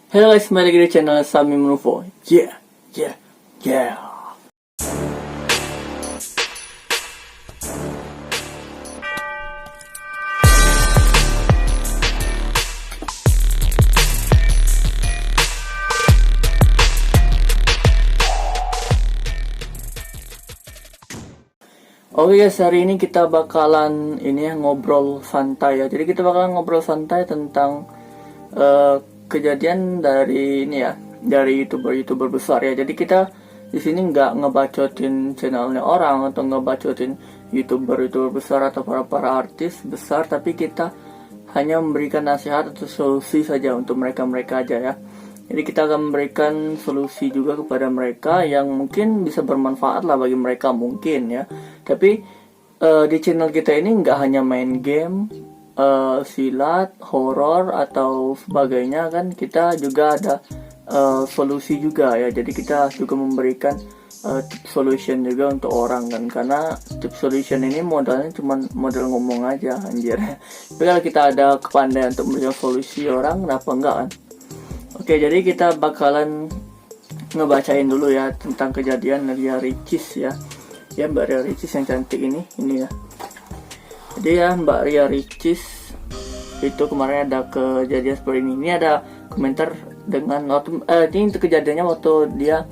Halo guys, kembali lagi di channel Sami Menufo. Yeah, yeah, yeah. Oke guys, hari ini kita bakalan ngobrol santai ya. Jadi kita bakalan ngobrol santai tentang kejadian dari dari youtuber besar ya. Jadi kita di sini nggak ngebacotin channelnya orang atau ngebacotin youtuber besar atau para artis besar, tapi kita hanya memberikan nasihat atau solusi saja untuk mereka aja ya. Jadi kita akan memberikan solusi juga kepada mereka yang mungkin bisa bermanfaat lah bagi mereka mungkin ya. Tapi di channel kita ini nggak hanya main game, silat, horor atau sebagainya kan. Kita juga ada solusi juga ya. Jadi kita juga memberikan tip solution juga untuk orang kan. Karena tip solution ini modalnya cuma modal ngomong aja anjir. Tapi kalau kita ada kepandaian untuk memberikan solusi orang, kenapa enggak kan? Oke, jadi kita bakalan ngebacain dulu ya tentang kejadian Ria Ricis ya. Ya, Mbak Ria Ricis yang cantik ini ya. Jadi ya Mbak Ria Ricis itu kemarin ada kejadian seperti ini. Ini ada komentar dengan ini kejadiannya waktu dia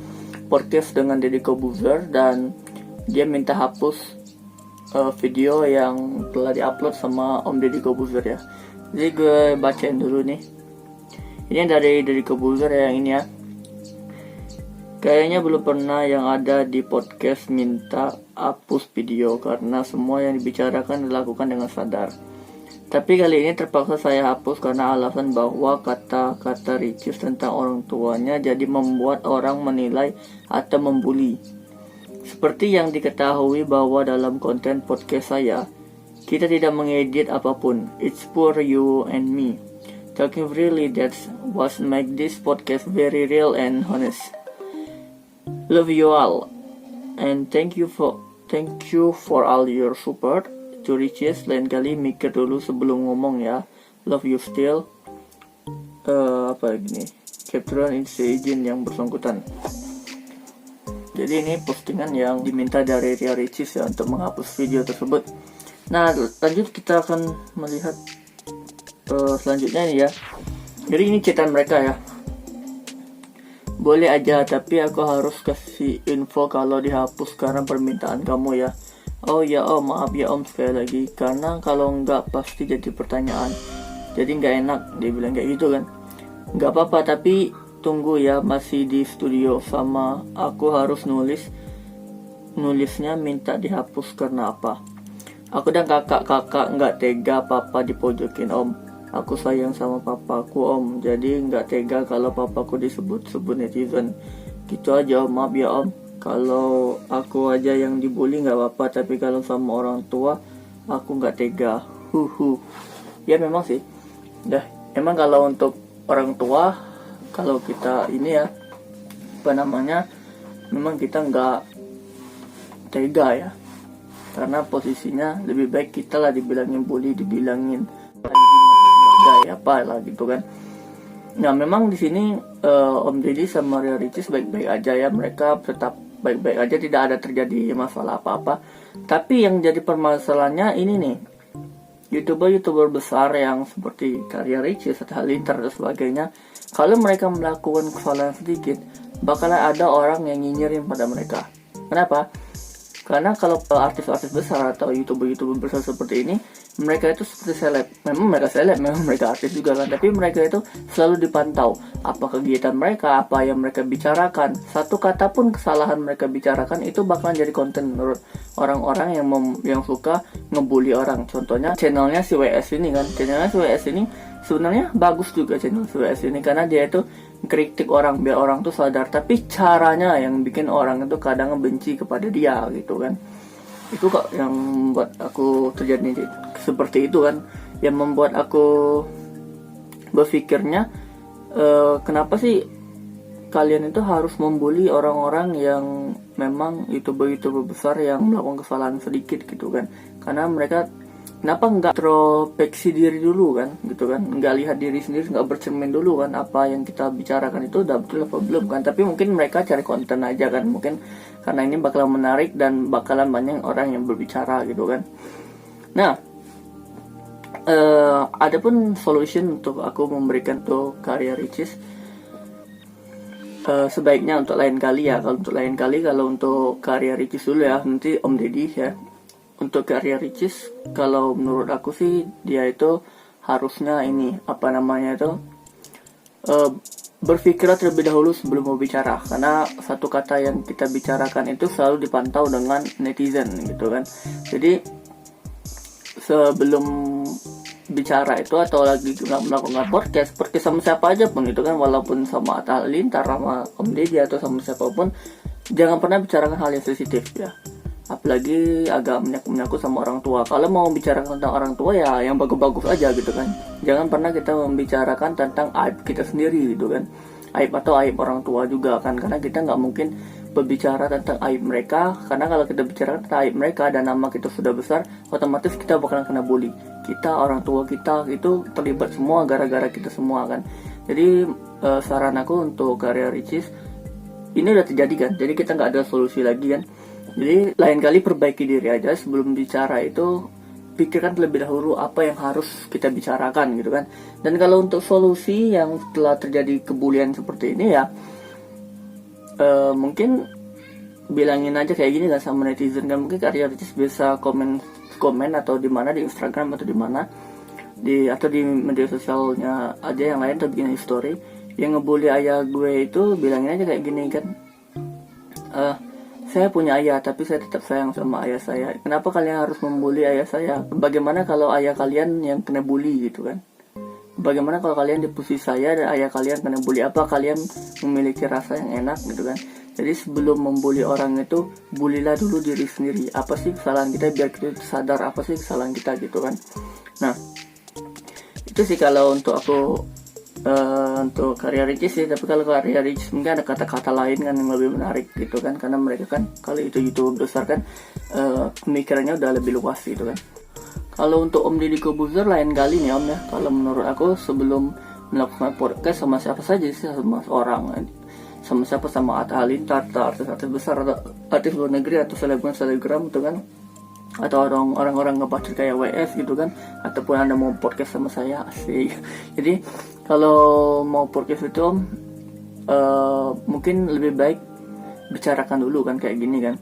podcast dengan Deddy Corbuzier dan dia minta hapus video yang telah diupload sama Om Deddy Corbuzier ya. Jadi gue bacain dulu nih. Ini dari Corbuzier yang ini ya. Kayaknya belum pernah yang ada di podcast minta hapus video karena semua yang dibicarakan dilakukan dengan sadar. Tapi kali ini terpaksa saya hapus karena alasan bahwa kata-kata Ricis tentang orang tuanya jadi membuat orang menilai atau membuli. Seperti yang diketahui bahwa dalam konten podcast saya, kita tidak mengedit apapun. It's for you and me. Talking freely, that's what make this podcast very real and honest. Love you all, and thank you for all your support. To Ricis, lain kali mikir dulu sebelum ngomong ya. Love you still. Apa lagi nih? Capturean izin yang bersangkutan. Jadi ini postingan yang diminta dari Ria Ricis ya untuk menghapus video tersebut. Nah, lanjut kita akan melihat selanjutnya nih ya. Jadi ini chatan mereka ya. Boleh aja, tapi aku harus kasih info kalau dihapus karena permintaan kamu ya. Oh ya om, maaf ya om sekali lagi, karena kalau nggak pasti jadi pertanyaan. Jadi nggak enak, dia bilang kayak gitu kan. Nggak apa-apa, tapi tunggu ya, masih di studio sama aku harus nulisnya minta dihapus karena apa. Aku dan kakak nggak tega papa dipojokin om. Aku sayang sama papaku om, jadi nggak tega kalau papaku disebut-sebut netizen. Gitu aja om, maaf ya om. Kalau aku aja yang dibully nggak apa-apa, tapi kalau sama orang tua aku nggak tega. Ya memang sih. Dah, emang kalau untuk orang tua, kalau kita ini ya, memang kita nggak tega ya. Karena posisinya lebih baik kita lah dibilangin bully, dibilangin apa lah gitu kan. Nah memang di sini Om Deddy sama Ria Ricis baik-baik aja ya, mereka tetap baik-baik aja, tidak ada terjadi masalah apa-apa. Tapi yang jadi permasalahannya ini nih, youtuber besar yang seperti Ria Ricis atau Halilintar dan sebagainya, kalau mereka melakukan kesalahan sedikit, bakalan ada orang yang nyinyirin pada mereka. Kenapa? Karena kalau artis-artis besar atau youtuber besar seperti ini, mereka itu seperti seleb. Memang mereka artis juga kan, tapi mereka itu selalu dipantau apa kegiatan mereka, apa yang mereka bicarakan. Satu kata pun kesalahan mereka bicarakan itu bakalan jadi konten menurut orang-orang yang suka ngebully orang. Contohnya channelnya si WS ini kan. Channelnya si WS ini sebenarnya bagus juga, channel si WS ini, karena dia itu kritik orang biar orang tuh sadar, tapi caranya yang bikin orang itu kadang benci kepada dia gitu kan. Itu kok yang membuat aku terjadi seperti itu kan, yang membuat aku berpikirnya kenapa sih kalian itu harus membuli orang-orang yang memang youtuber besar yang melakukan kesalahan sedikit gitu kan. Karena mereka Kenapa nggak introspeksi diri dulu kan, gitu kan? Nggak lihat diri sendiri, nggak bercermin dulu kan, apa yang kita bicarakan itu udah betul apa belum kan? Tapi mungkin mereka cari konten aja kan, mungkin karena ini bakalan menarik dan bakalan banyak orang yang berbicara gitu kan. Nah, ada pun solution untuk aku memberikan untuk karya Ricis. Sebaiknya untuk lain kali ya, kalau untuk karya Ricis dulu ya, nanti Om Deddy ya. Untuk karya Ricis, kalau menurut aku sih dia itu harusnya ini berpikir terlebih dahulu sebelum mau bicara, karena satu kata yang kita bicarakan itu selalu dipantau dengan netizen gitu kan. Jadi sebelum bicara itu atau lagi melakukan podcast sama siapa aja pun itu kan, walaupun sama Atta Halilintar, sama Om Deddy atau sama siapapun, jangan pernah bicarakan hal yang sensitif ya. Apalagi agak menyangkut sama orang tua. Kalau mau bicara tentang orang tua ya yang bagus-bagus aja gitu kan. Jangan pernah kita membicarakan tentang aib kita sendiri gitu kan. Aib atau aib orang tua juga kan, karena kita nggak mungkin berbicara tentang aib mereka. Karena kalau kita bicara tentang aib mereka dan nama kita sudah besar, otomatis kita bakalan kena bully. Kita, orang tua kita itu terlibat semua gara-gara kita semua kan. Jadi saran aku untuk karya Ricis, ini udah terjadi kan, jadi kita nggak ada solusi lagi kan. Jadi lain kali perbaiki diri aja sebelum bicara itu, pikirkan terlebih dahulu apa yang harus kita bicarakan gitu kan. Dan kalau untuk solusi yang setelah terjadi kebulian seperti ini ya, mungkin bilangin aja kayak gini kan sama netizen kan. Mungkin karya Ricis bisa komen atau di mana, di Instagram atau di mana, atau di media sosialnya aja yang lain, atau bikin story yang ngebully ayah gue itu, bilangin aja kayak gini kan. Saya punya ayah, tapi saya tetap sayang sama ayah saya. Kenapa kalian harus membuli ayah saya? Bagaimana kalau ayah kalian yang kena bully gitu kan? Bagaimana kalau kalian di posisi saya dan ayah kalian kena bully? Apa kalian memiliki rasa yang enak gitu kan? Jadi sebelum membuli orang itu, bulilah dulu diri sendiri. Apa sih kesalahan kita, biar kita sadar apa sih kesalahan kita gitu kan? Nah, itu sih kalau untuk aku, untuk karya Ricis sih. Tapi kalau karya Ricis mungkin ada kata-kata lain kan yang lebih menarik gitu kan, karena mereka kan kalau itu YouTuber besar kan, pemikirannya udah lebih luas gitu kan. Kalau untuk Om Deddy Corbuzier lain kali nih Om ya, kalau menurut aku sebelum melakukan podcast sama siapa saja sih, sama Atta Halilintar, artis-artis besar, atau artis luar negeri, atau selebgram itu kan, atau orang-orang ngebacot kayak WS gitu kan, ataupun Anda mau podcast sama saya, asik. Jadi kalau mau podcast itu mungkin lebih baik bicarakan dulu kan kayak gini kan.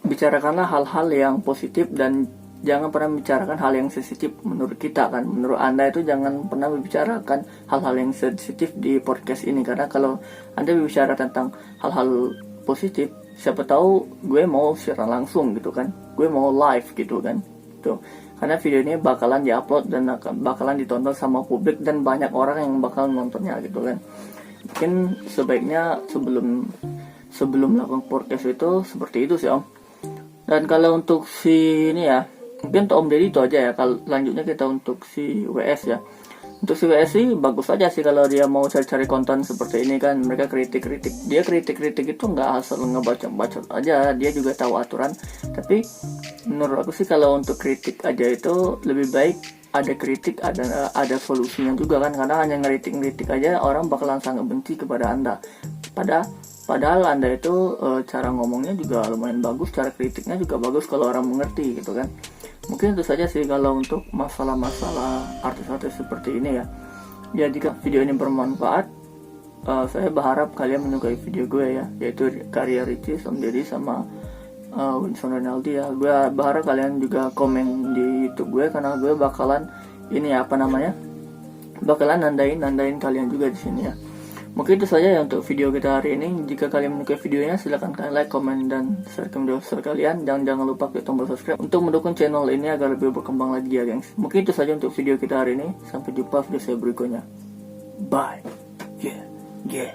Bicarakanlah hal-hal yang positif dan jangan pernah membicarakan hal yang sensitif menurut kita kan. Menurut Anda itu jangan pernah membicarakan hal-hal yang sensitif di podcast ini, karena kalau Anda berbicara tentang hal-hal positif, siapa tahu gue mau siaran langsung gitu kan, gue mau live gitu kan tuh. Karena video ini bakalan diupload dan bakalan ditonton sama publik dan banyak orang yang bakal nontonnya gitu kan. Mungkin sebaiknya sebelum melakukan podcast itu seperti itu sih Om. Dan kalau untuk si ini ya, mungkin untuk Om Deddy itu aja ya. Kalau lanjutnya kita untuk si WS ya. Untuk si WS sih bagus aja sih kalau dia mau cari-cari konten seperti ini kan. Mereka kritik-kritik. Dia kritik-kritik itu nggak asal ngebacot-bacot aja. Dia juga tahu aturan. Tapi menurut aku sih kalau untuk kritik aja itu lebih baik ada kritik, ada solusinya juga kan. Karena hanya ngeritik-ngeritik aja orang bakalan sangat benci kepada Anda. Padahal Anda itu cara ngomongnya juga lumayan bagus, cara kritiknya juga bagus kalau orang mengerti gitu kan. Mungkin itu saja sih kalau untuk masalah-masalah artis-artis seperti ini ya. Ya jika video ini bermanfaat, saya berharap kalian menyukai video gue ya, yaitu karya Ricis, Om Deddy sama Winston Ronaldi ya. Gue berharap kalian juga komen di YouTube gue, karena gue bakalan bakalan nandain kalian juga di sini ya. Mungkin itu saja ya untuk video kita hari ini. Jika kalian menyukai videonya, silahkan kalian like, komen, dan share ke media sosial kalian. Jangan lupa klik tombol subscribe untuk mendukung channel ini agar lebih berkembang lagi ya gengs. Mungkin itu saja untuk video kita hari ini. Sampai jumpa video saya berikutnya. Bye. Yeah.